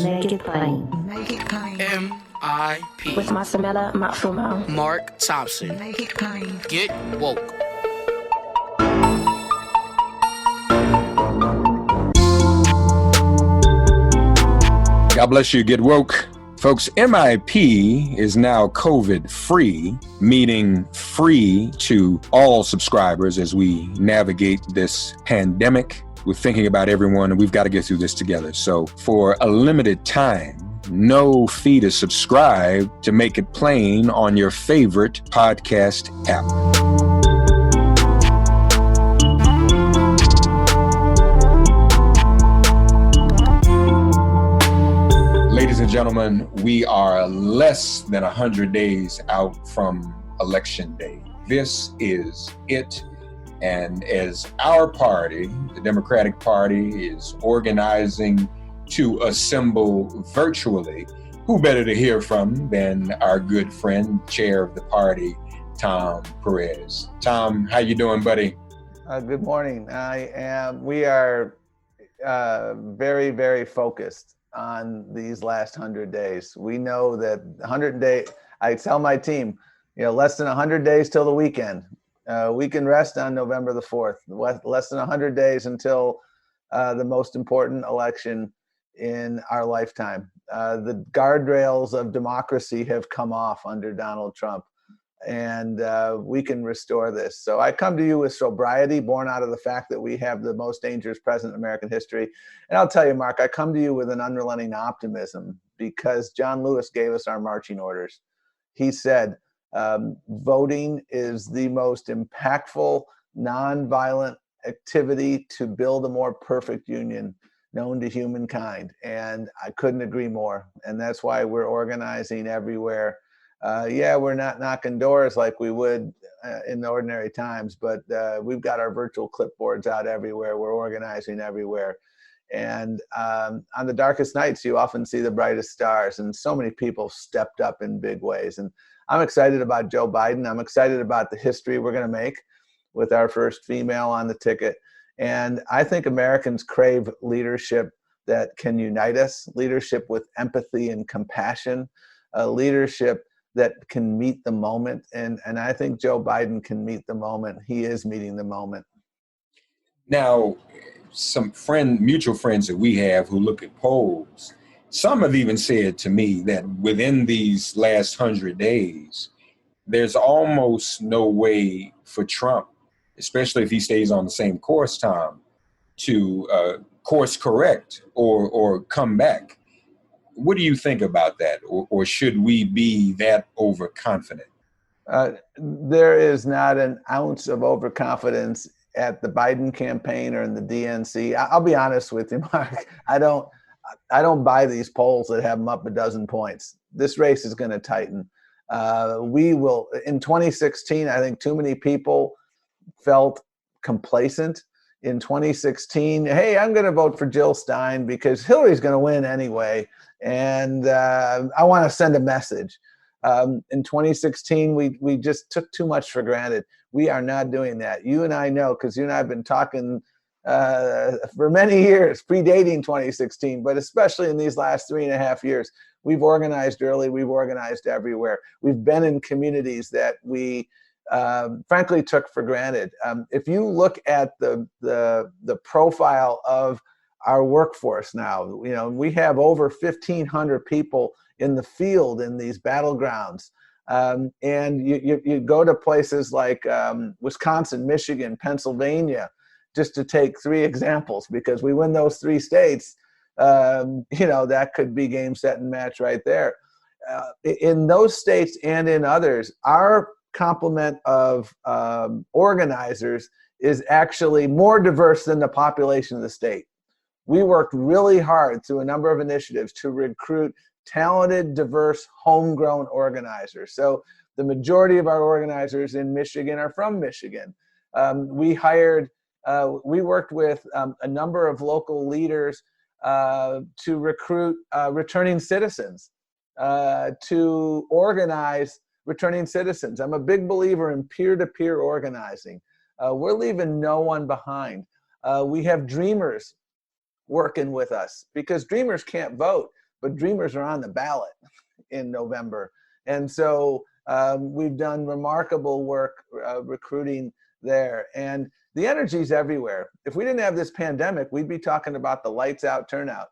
Make it plain. Make it plain. M.I.P. With Masamela Matfumo. Mark Thompson. Make it plain. Get woke. God bless you. Get woke. Folks, MIP is now COVID-free, meaning free to all subscribers as we navigate this pandemic. We're thinking about everyone, and we've got to get through this together. So for a limited time, no fee to subscribe to Make It Plain on your favorite podcast app. Ladies and gentlemen, we are less than 100 days out from Election Day. This is it. And as our party, the Democratic Party, is organizing to assemble virtually, who better to hear from than our good friend, chair of the party, Tom Perez. Tom, how you doing, buddy? Good morning. We are very, very focused on these last 100 days. We know that 100 days, I tell my team, less than 100 days till the weekend. We can rest on November the 4th, less than 100 days until the most important election in our lifetime. The guardrails of democracy have come off under Donald Trump, and we can restore this. So I come to you with sobriety, born out of the fact that we have the most dangerous president in American history. And I'll tell you, Mark, I come to you with an unrelenting optimism because John Lewis gave us our marching orders. He said, voting is the most impactful, nonviolent activity to build a more perfect union known to humankind. And I couldn't agree more. And that's why we're organizing everywhere. We're not knocking doors like we would in ordinary times, but we've got our virtual clipboards out everywhere. We're organizing everywhere. And on the darkest nights, you often see the brightest stars. And so many people stepped up in big ways. And I'm excited about Joe Biden. I'm excited about the history we're going to make with our first female on the ticket. And I think Americans crave leadership that can unite us, leadership with empathy and compassion, leadership that can meet the moment. And I think Joe Biden can meet the moment. He is meeting the moment. Now, some mutual friends that we have who look at polls, some have even said to me that within these last 100 days, there's almost no way for Trump, especially if he stays on the same course, Tom, to course correct or come back. What do you think about that? Or should we be that overconfident? There is not an ounce of overconfidence at the Biden campaign or in the DNC. I'll be honest with you, Mark. I don't buy these polls that have them up a dozen points. This race is going to tighten. We will, in 2016, I think too many people felt complacent. In 2016, hey, I'm going to vote for Jill Stein because Hillary's going to win anyway. And I want to send a message. In 2016, we just took too much for granted. We are not doing that. You and I know, because you and I have been talking for many years, predating 2016, but especially in these last 3.5 years, we've organized early, we've organized everywhere. We've been in communities that we frankly took for granted. If you look at the profile of our workforce now, we have over 1,500 people in the field in these battlegrounds. And you go to places like Wisconsin, Michigan, Pennsylvania, just to take 3 examples, because we win those 3 states, that could be game, set, and match right there. In those states and in others, our complement of organizers is actually more diverse than the population of the state. We worked really hard through a number of initiatives to recruit talented, diverse, homegrown organizers. So the majority of our organizers in Michigan are from Michigan. We worked with a number of local leaders to recruit returning citizens, to organize returning citizens. I'm a big believer in peer-to-peer organizing. We're leaving no one behind. We have dreamers working with us because dreamers can't vote. but dreamers are on the ballot in November. And so we've done remarkable work recruiting there. And the energy's everywhere. If we didn't have this pandemic, we'd be talking about the lights out turnout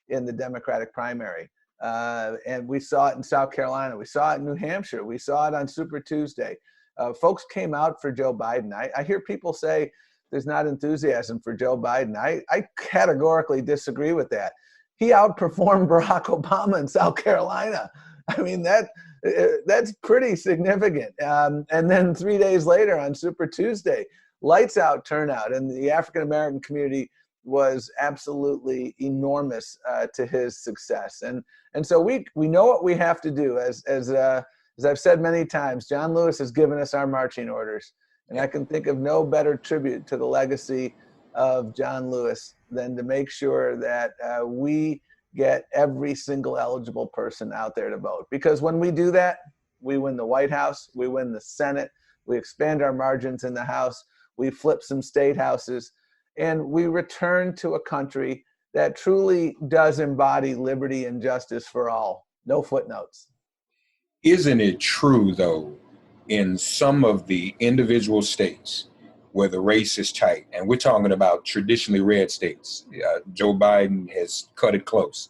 in the Democratic primary. And we saw it in South Carolina. We saw it in New Hampshire. We saw it on Super Tuesday. Folks came out for Joe Biden. I hear people say there's not enthusiasm for Joe Biden. I categorically disagree with that. He outperformed Barack Obama in South Carolina. I mean, that's pretty significant. And then 3 days later on Super Tuesday, lights out turnout, and the African-American community was absolutely enormous to his success. And so we know what we have to do. As I've said many times, John Lewis has given us our marching orders. And I can think of no better tribute to the legacy of John Lewis than to make sure that we get every single eligible person out there to vote. Because when we do that, we win the White House, we win the Senate, we expand our margins in the House, we flip some state houses, and we return to a country that truly does embody liberty and justice for all. No footnotes. Isn't it true, though, in some of the individual states where the race is tight, and we're talking about traditionally red states, Joe Biden has cut it close.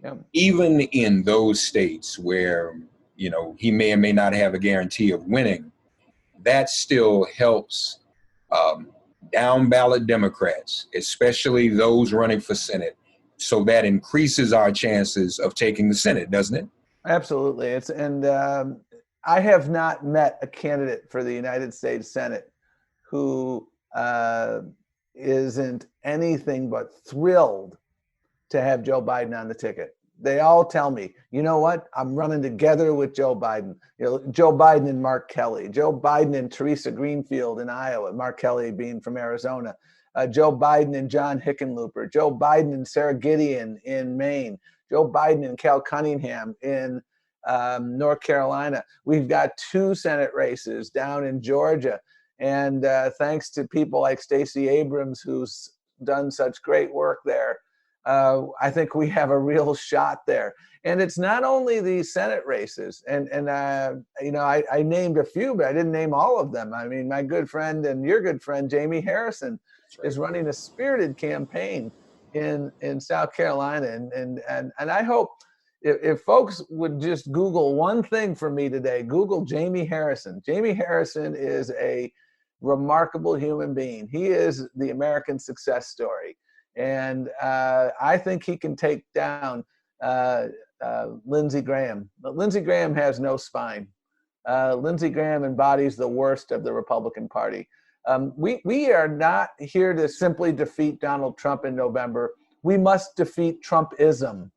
Yeah. Even in those states where, you know, he may or may not have a guarantee of winning, that still helps down ballot Democrats, especially those running for Senate. So that increases our chances of taking the Senate, doesn't it? Absolutely. I have not met a candidate for the United States Senate who isn't anything but thrilled to have Joe Biden on the ticket. They all tell me, you know what, I'm running together with Joe Biden. You know, Joe Biden and Mark Kelly, Joe Biden and Teresa Greenfield in Iowa, Mark Kelly being from Arizona, Joe Biden and John Hickenlooper, Joe Biden and Sarah Gideon in Maine, Joe Biden and Cal Cunningham in North Carolina. We've got 2 Senate races down in Georgia. And thanks to people like Stacey Abrams, who's done such great work there, I think we have a real shot there. And it's not only the Senate races. And you know, I named a few, but I didn't name all of them. I mean, my good friend and your good friend, Jamie Harrison, is running a spirited campaign in South Carolina. And I hope if folks would just Google one thing for me today, Google Jamie Harrison. Jamie Harrison is a remarkable human being. He is the American success story. And I think he can take down Lindsey Graham. But Lindsey Graham has no spine. Lindsey Graham embodies the worst of the Republican Party. We are not here to simply defeat Donald Trump in November. We must defeat Trumpism.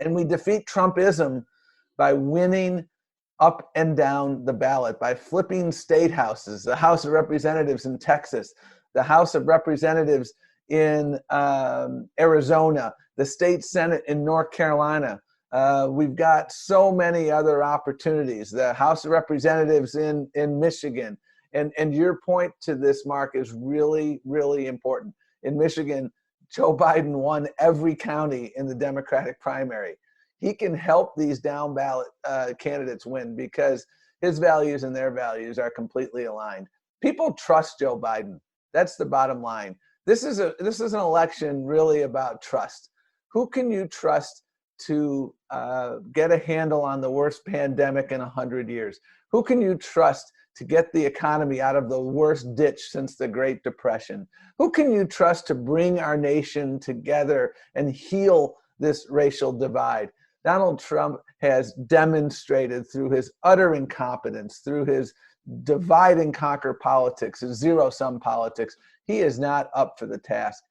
And we defeat Trumpism by winning up and down the ballot, by flipping state houses, the House of Representatives in Texas, the House of Representatives in Arizona, the state Senate in North Carolina. We've got so many other opportunities, the House of Representatives in Michigan. And your point to this, Mark, is really, really important. In Michigan, Joe Biden won every county in the Democratic primary. He can help these down ballot candidates win because his values and their values are completely aligned. People trust Joe Biden. That's the bottom line. This is an election really about trust. Who can you trust to get a handle on the worst pandemic in 100 years? Who can you trust to get the economy out of the worst ditch since the Great Depression? Who can you trust to bring our nation together and heal this racial divide? Donald Trump has demonstrated through his utter incompetence, through his divide and conquer politics, his zero-sum politics, he is not up for the task.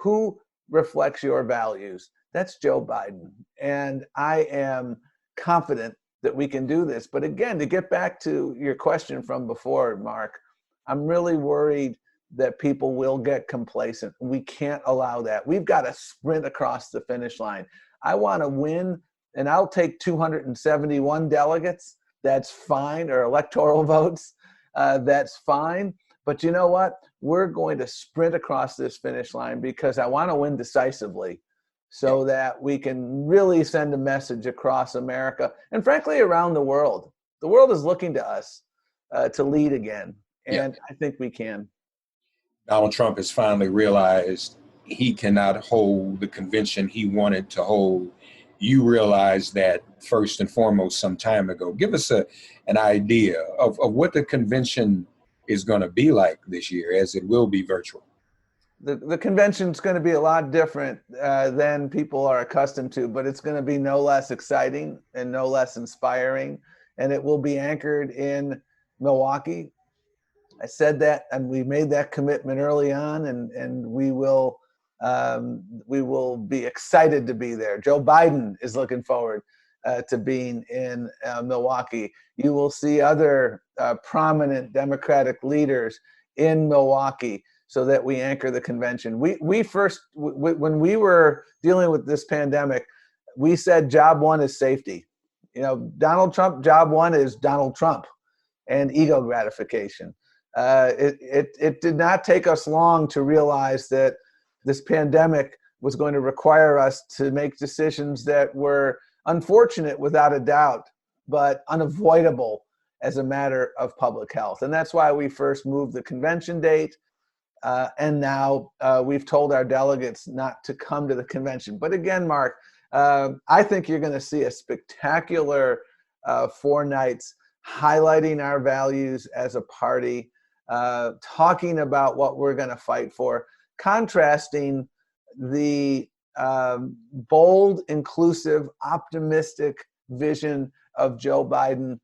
Who reflects your values? That's Joe Biden. And I am confident that we can do this. But again, to get back to your question from before, Mark, I'm really worried that people will get complacent. We can't allow that. We've got to sprint across the finish line. I want to win, and I'll take 271 delegates. That's fine, or electoral votes. That's fine. But you know what? We're going to sprint across this finish line because I want to win decisively. so that we can really send a message across America and frankly around the world. The world is looking to us to lead again, and I think we can. Donald Trump has finally realized he cannot hold the convention he wanted to hold. You realized that first and foremost some time ago. Give us an idea of what the convention is going to be like this year, as it will be virtual. The convention's going to be a lot different than people are accustomed to, but it's going to be no less exciting and no less inspiring, and it will be anchored in Milwaukee. I said that, and we made that commitment early on, and we will be excited to be there. Joe Biden is looking forward to being in Milwaukee. You will see other prominent Democratic leaders in Milwaukee so that we anchor the convention. We first, when we were dealing with this pandemic, we said job one is safety. You know, Donald Trump, job one is Donald Trump and ego gratification. It did not take us long to realize that this pandemic was going to require us to make decisions that were unfortunate without a doubt, but unavoidable as a matter of public health. And that's why we first moved the convention date. And now we've told our delegates not to come to the convention. But again, Mark, I think you're going to see a spectacular 4 nights highlighting our values as a party, talking about what we're going to fight for, contrasting the bold, inclusive, optimistic vision of Joe Biden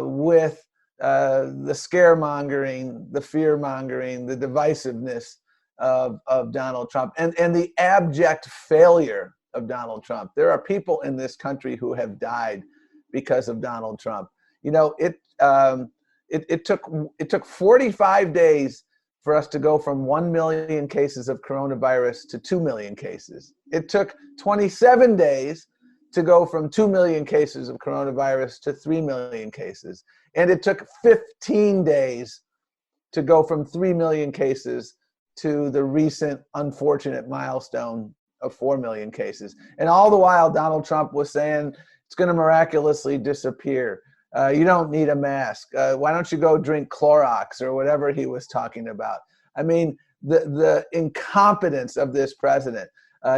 with the scaremongering, the fear-mongering, the divisiveness of Donald Trump, and the abject failure of Donald Trump. There are people in this country who have died because of Donald Trump. You know, it took 45 days for us to go from 1 million cases of coronavirus to 2 million cases. It took 27 days to go from 2 million cases of coronavirus to 3 million cases. And it took 15 days to go from 3 million cases to the recent unfortunate milestone of 4 million cases. And all the while, Donald Trump was saying it's going to miraculously disappear. You don't need a mask. Why don't you go drink Clorox or whatever he was talking about? I mean, the incompetence of this president.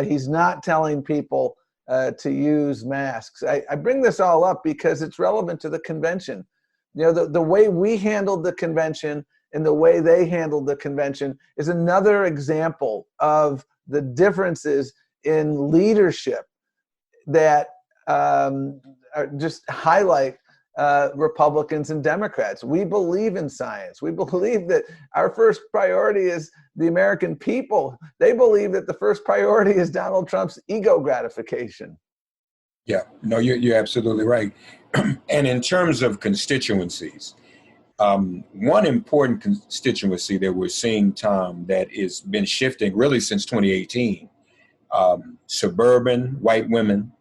He's not telling people to use masks. I bring this all up because it's relevant to the convention. You know, the way we handled the convention and the way they handled the convention is another example of the differences in leadership that just highlight Republicans and Democrats. We believe in science. We believe that our first priority is the American people. They believe that the first priority is Donald Trump's ego gratification. Yeah, no, you're absolutely right. And in terms of constituencies, one important constituency that we're seeing, Tom, that has been shifting really since 2018, suburban white women.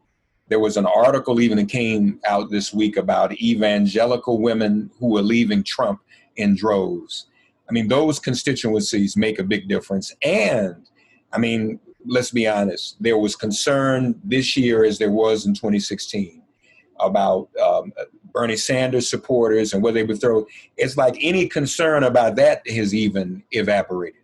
There was an article even that came out this week about evangelical women who are leaving Trump in droves. I mean, those constituencies make a big difference. And I mean, let's be honest, there was concern this year, as there was in 2016, about Bernie Sanders supporters and whether they would throw. It's like any concern about that has even evaporated.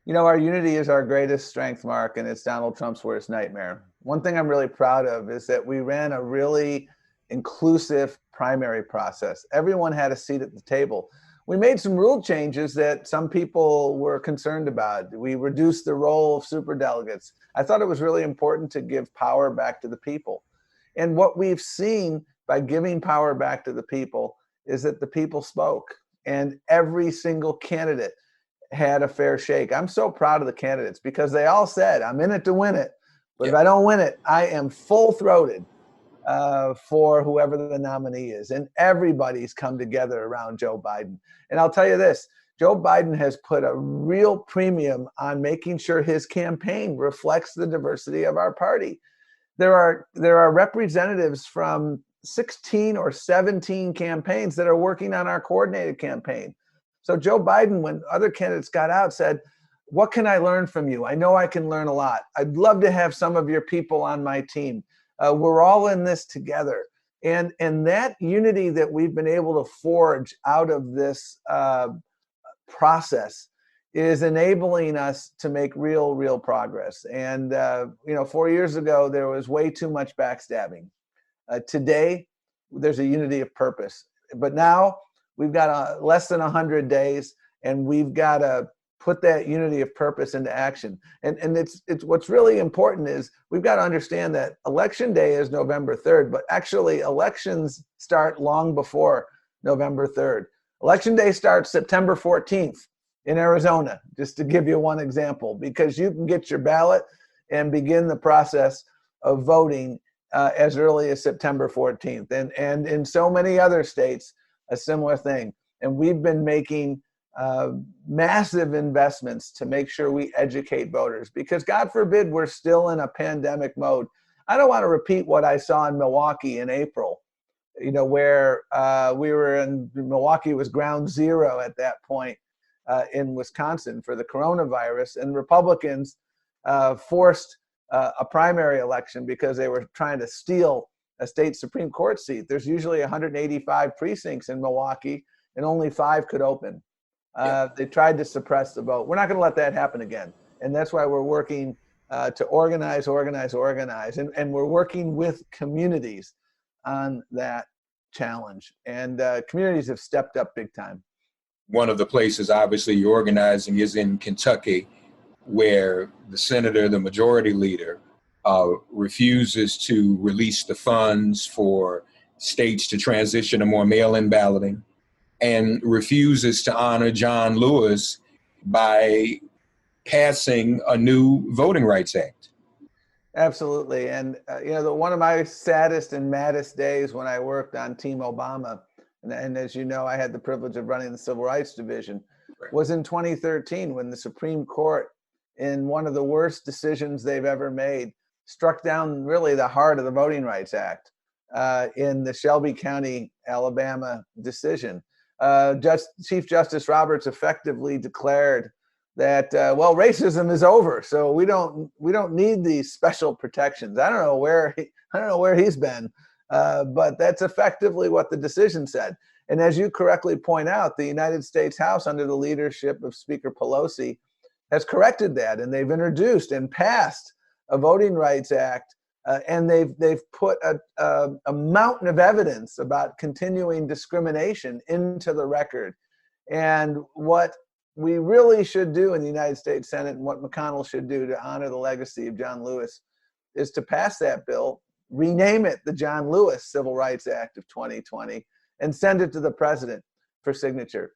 You know, our unity is our greatest strength, Mark, and it's Donald Trump's worst nightmare. One thing I'm really proud of is that we ran a really inclusive primary process. Everyone had a seat at the table. We made some rule changes that some people were concerned about. We reduced the role of superdelegates. I thought it was really important to give power back to the people. And what we've seen by giving power back to the people is that the people spoke, and every single candidate had a fair shake. I'm so proud of the candidates because they all said, I'm in it to win it. But if I don't win it, I am full-throated for whoever the nominee is. And everybody's come together around Joe Biden. And I'll tell you this, Joe Biden has put a real premium on making sure his campaign reflects the diversity of our party. There are representatives from 16 or 17 campaigns that are working on our coordinated campaign. So Joe Biden, when other candidates got out, said, What can I learn from you? I know I can learn a lot. I'd love to have some of your people on my team. We're all in this together. And that unity that we've been able to forge out of this process is enabling us to make real progress. And, 4 years ago, there was way too much backstabbing. Today, there's a unity of purpose. But now we've got less than 100 days, and we've got to put that unity of purpose into action. And it's what's really important is we've got to understand that election day is November 3rd, but actually elections start long before November 3rd. Election day starts September 14th in Arizona, just to give you one example, because you can get your ballot and begin the process of voting as early as September 14th. And in so many other states, a similar thing. And we've been making massive investments to make sure we educate voters, because God forbid we're still in a pandemic mode. I don't want to repeat what I saw in Milwaukee in April, where Milwaukee was ground zero at that point in Wisconsin for the coronavirus, and Republicans forced a primary election because they were trying to steal a state Supreme Court seat. There's usually 185 precincts in Milwaukee, and only 5 could open. They tried to suppress the vote. We're not going to let that happen again. And that's why we're working to organize. And we're working with communities on that challenge. And communities have stepped up big time. One of the places, obviously, you're organizing is in Kentucky, where the senator, the majority leader, refuses to release the funds for states to transition to more mail-in balloting, and refuses to honor John Lewis by passing a new Voting Rights Act. Absolutely. And, one of my saddest and maddest days when I worked on Team Obama, and as you know, I had the privilege of running the Civil Rights Division, was in 2013 when the Supreme Court, in one of the worst decisions they've ever made, struck down really the heart of the Voting Rights Act in the Shelby County, Alabama decision. Chief Justice Roberts effectively declared that racism is over, so we don't need these special protections. I don't know where he's been, but that's effectively what the decision said. And as you correctly point out, the United States House, under the leadership of Speaker Pelosi, has corrected that, and they've introduced and passed a Voting Rights Act, and they've put a mountain of evidence about continuing discrimination into the record. And what we really should do in the United States Senate, and what McConnell should do to honor the legacy of John Lewis, is to pass that bill, rename it the John Lewis Civil Rights Act of 2020, and send it to the president for signature.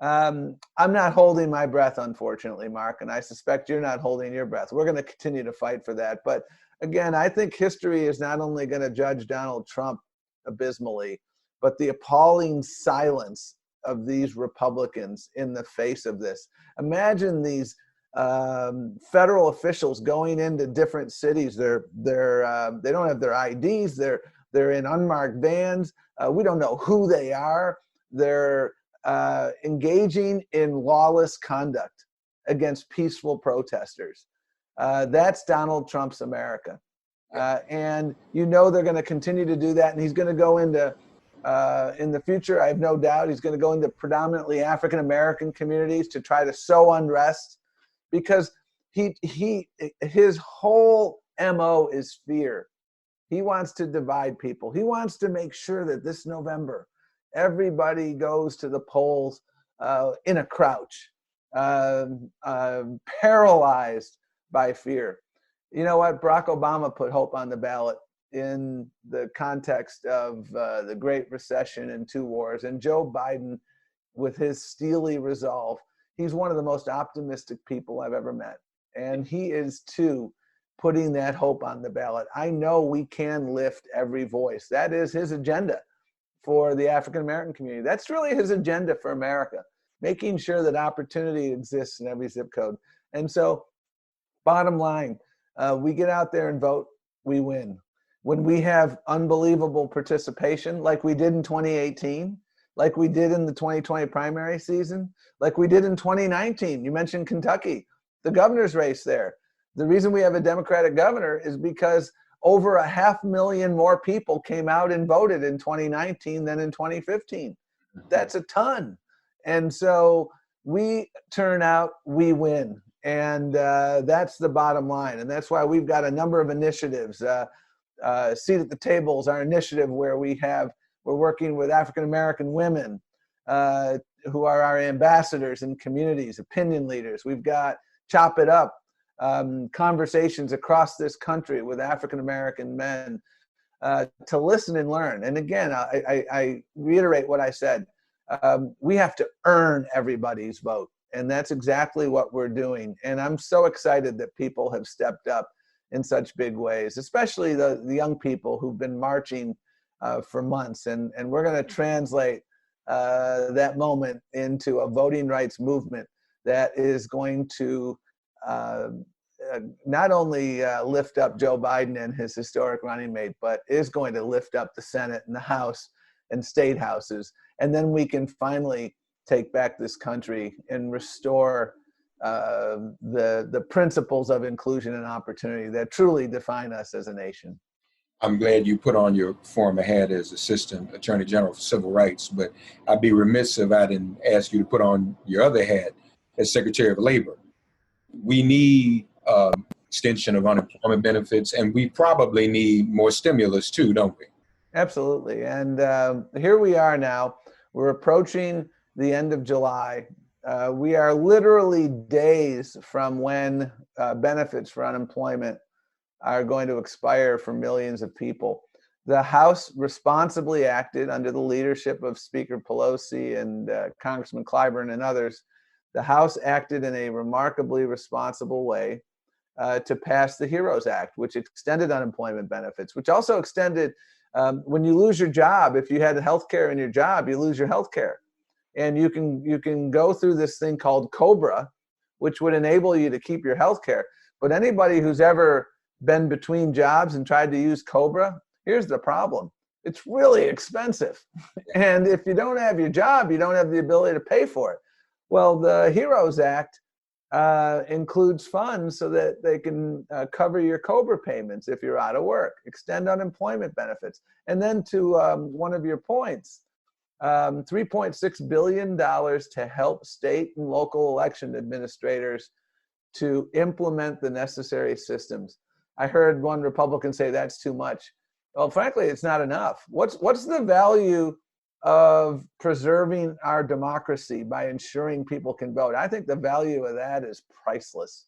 I'm not holding my breath, unfortunately, Mark, and I suspect you're not holding your breath. We're going to continue to fight for that. But again, I think history is not only going to judge Donald Trump abysmally, but the appalling silence of these Republicans in the face of this. Imagine these federal officials going into different cities. They don't have their IDs. They're in unmarked vans. We don't know who they are. They're engaging in lawless conduct against peaceful protesters. That's Donald Trump's America. And they're going to continue to do that. And he's going to go into, in the future, I have no doubt, he's going to go into predominantly African-American communities to try to sow unrest, because his whole MO is fear. He wants to divide people. He wants to make sure that this November, everybody goes to the polls in a crouch, paralyzed by fear. You know what? Barack Obama put hope on the ballot in the context of the Great Recession and 2 wars. And Joe Biden, with his steely resolve, he's one of the most optimistic people I've ever met. And he is, too, putting that hope on the ballot. I know we can lift every voice. That is his agenda for the African-American community. That's really his agenda for America, making sure that opportunity exists in every zip code. And so, bottom line, we get out there and vote, we win. When we have unbelievable participation, like we did in 2018, like we did in the 2020 primary season, like we did in 2019. You mentioned Kentucky. the governor's race there. The reason we have a Democratic governor is because over 500,000 more people came out and voted in 2019 than in 2015. That's a ton. And so we turn out, we win. And that's the bottom line. And that's why we've got a number of initiatives. Seat at the Table is our initiative where we're working with African-American women who are our ambassadors in communities, opinion leaders. We've got Chop It Up, conversations across this country with African-American men to listen and learn. And again, I reiterate what I said. We have to earn everybody's vote. And that's exactly what we're doing. And I'm so excited that people have stepped up in such big ways, especially the young people who've been marching for months. And we're going to translate that moment into a voting rights movement that is going to not only lift up Joe Biden and his historic running mate, but is going to lift up the Senate and the House and state houses. And then we can finally take back this country and restore the principles of inclusion and opportunity that truly define us as a nation. I'm glad you put on your former hat as Assistant Attorney General for Civil Rights, but I'd be remiss if I didn't ask you to put on your other hat as Secretary of Labor. We need extension of unemployment benefits, and we probably need more stimulus too, don't we? Absolutely. And here we are now. We're approaching the end of July. We are literally days from when benefits for unemployment are going to expire for millions of people. The House responsibly acted under the leadership of Speaker Pelosi and Congressman Clyburn and others. The House acted in a remarkably responsible way to pass the HEROES Act, which extended unemployment benefits, which also extended when you lose your job, if you had health care in your job, you lose your health care. And you can go through this thing called COBRA, which would enable you to keep your health care. But anybody who's ever been between jobs and tried to use COBRA, here's the problem. It's really expensive. And if you don't have your job, you don't have the ability to pay for it. Well, the HEROES Act includes funds so that they can cover your COBRA payments if you're out of work, extend unemployment benefits. And then to one of your points, $3.6 billion to help state and local election administrators to implement the necessary systems. I heard one Republican say that's too much. Well, frankly, it's not enough. What's the value of preserving our democracy by ensuring people can vote? I think the value of that is priceless.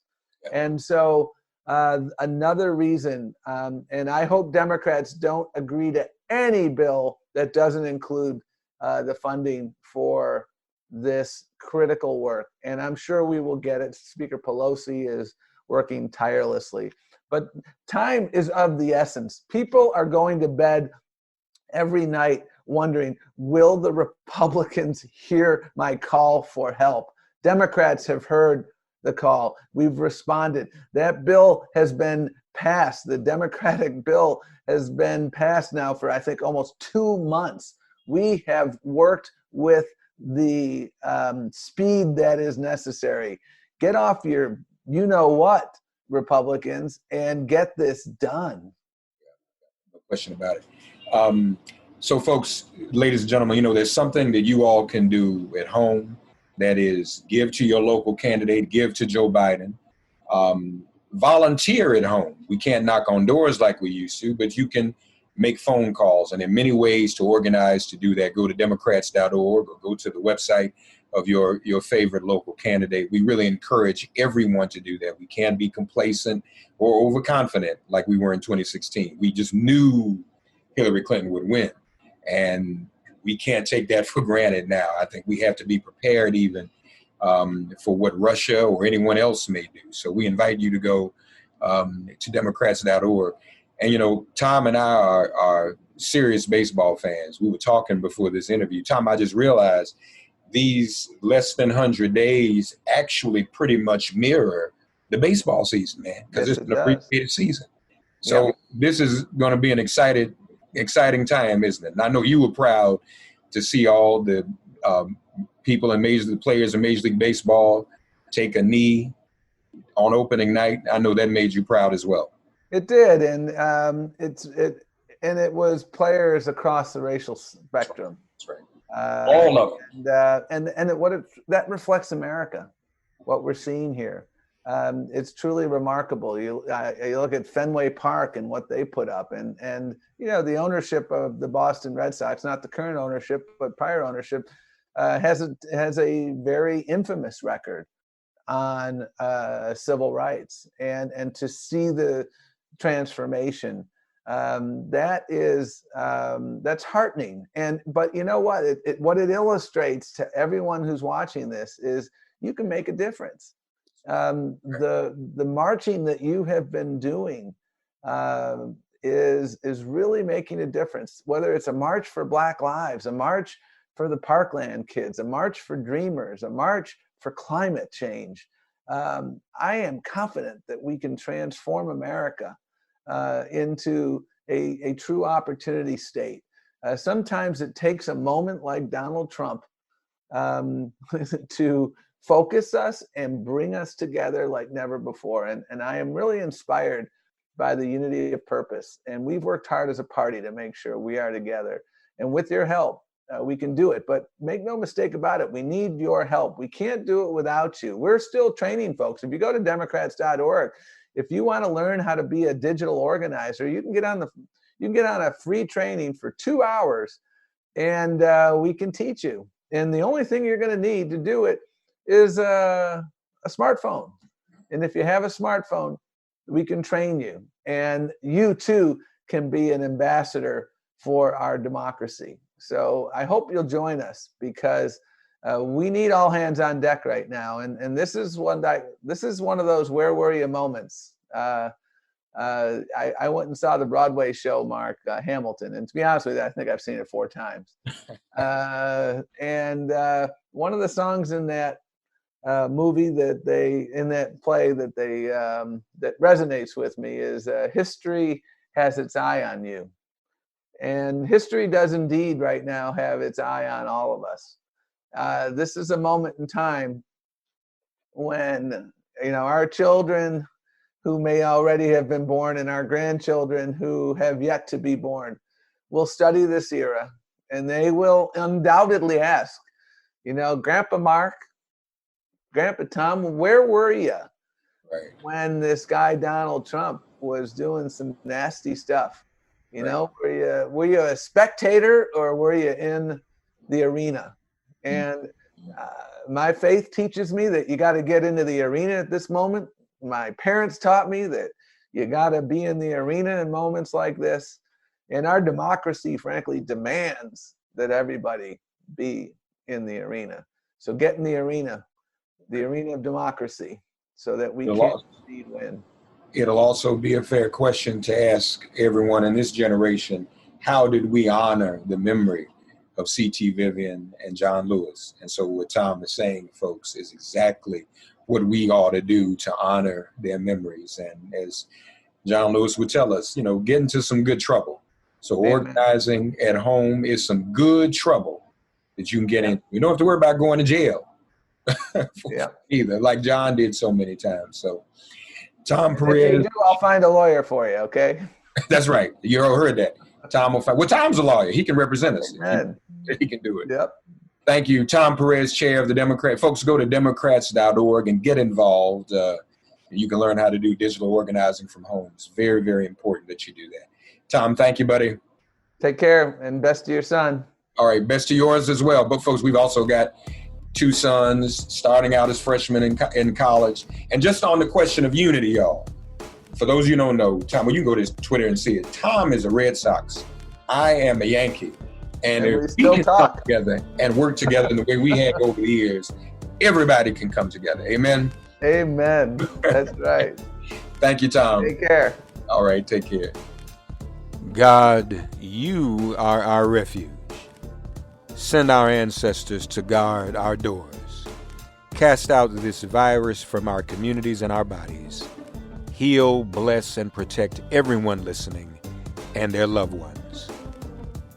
And so another reason, and I hope Democrats don't agree to any bill that doesn't include the funding for this critical work. And I'm sure we will get it. Speaker Pelosi is working tirelessly. But time is of the essence. People are going to bed every night wondering, will the Republicans hear my call for help? Democrats have heard the call. We've responded. That bill has been passed. The Democratic bill has been passed now for, I think, almost 2 months. We have worked with the speed that is necessary. Get off your you-know-what, Republicans, and get this done. No question about it. So folks, ladies and gentlemen, there's something that you all can do at home. That is, give to your local candidate, give to Joe Biden. Volunteer at home. We can't knock on doors like we used to, but you can make phone calls. And there are many ways to organize to do that. Go to Democrats.org or go to the website of your favorite local candidate. We really encourage everyone to do that. We can't be complacent or overconfident like we were in 2016. We just knew Hillary Clinton would win. And we can't take that for granted now. I think we have to be prepared even for what Russia or anyone else may do. So we invite you to go to Democrats.org. And, Tom and I are serious baseball fans. We were talking before this interview. Tom, I just realized these less than 100 days actually pretty much mirror the baseball season, man, because it's an abbreviated season. So This is going to be an exciting time, isn't it? And I know you were proud to see all the people and players in Major League Baseball take a knee on opening night. I know that made you proud as well. It did, and it was players across the racial spectrum. That's right. All of them. That reflects America, what we're seeing here. It's truly remarkable. You look at Fenway Park and what they put up, and the ownership of the Boston Red Sox, not the current ownership, but prior ownership, has a very infamous record on civil rights, and to see the transformation, that's heartening. But you know what? What it illustrates to everyone who's watching this is you can make a difference. The marching that you have been doing is really making a difference. Whether it's a march for Black Lives, a march for the Parkland kids, a march for Dreamers, a march for climate change, I am confident that we can transform America into a true opportunity state. Sometimes it takes a moment like Donald Trump to focus us and bring us together like never before. And I am really inspired by the unity of purpose. And we've worked hard as a party to make sure we are together. And with your help, we can do it. But make no mistake about it, we need your help. We can't do it without you. We're still training folks. If you go to Democrats.org, if you want to learn how to be a digital organizer, you can get on a free training for 2 hours, and we can teach you. And the only thing you're going to need to do it is a smartphone. And if you have a smartphone, we can train you. And you too can be an ambassador for our democracy. So I hope you'll join us, because we need all hands on deck right now. And this is one of those where were you moments. I went and saw the Broadway show, Mark, Hamilton. And to be honest with you, I think I've seen it 4 times. And one of the songs in that movie in that play that resonates with me is "History Has Its Eye on You." And history does indeed right now have its eye on all of us. This is a moment in time when, our children who may already have been born and our grandchildren who have yet to be born will study this era, and they will undoubtedly ask, Grandpa Mark, Grandpa Tom, where were you when this guy Donald Trump was doing some nasty stuff? Were you a spectator, or were you in the arena? And my faith teaches me that you got to get into the arena at this moment. My parents taught me that you got to be in the arena in moments like this. And our democracy, frankly, demands that everybody be in the arena. So get in the arena of democracy, so that we can indeed win. It'll also be a fair question to ask everyone in this generation, how did we honor the memory of C.T. Vivian and John Lewis? And so what Tom is saying, folks, is exactly what we ought to do to honor their memories. And as John Lewis would tell us, get into some good trouble. So organizing at home is some good trouble that you can get in. You don't have to worry about going to jail either, like John did so many times. So Tom Perez. If you do, I'll find a lawyer for you, okay? That's right. You all heard that. Tom will find. Well, Tom's a lawyer. He can represent us. He can do it. Yep. Thank you. Tom Perez, chair of the Democrat. Folks, go to Democrats.org and get involved. You can learn how to do digital organizing from home. It's very, very important that you do that. Tom, thank you, buddy. Take care, and best to your son. All right, best to yours as well. But, folks, we've also got 2 sons starting out as freshmen in college. And just on the question of unity, y'all, for those of you who don't know, Tom, well, you can go to his Twitter and see it. Tom is a Red Sox. I am a Yankee. And if we can come together and work together in the way we have over the years, everybody can come together. Amen? Amen. That's right. Thank you, Tom. Take care. All right, take care. God, you are our refuge. Send our ancestors to guard our doors. Cast out this virus from our communities and our bodies. Heal, bless, and protect everyone listening and their loved ones.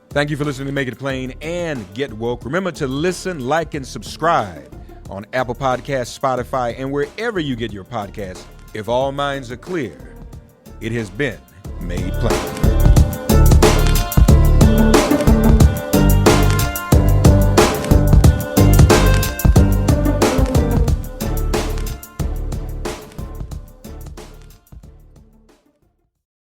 Thank you for listening to Make It Plain and Get Woke. Remember to listen, like, and subscribe on Apple Podcasts, Spotify, and wherever you get your podcasts. If all minds are clear, it has been made plain.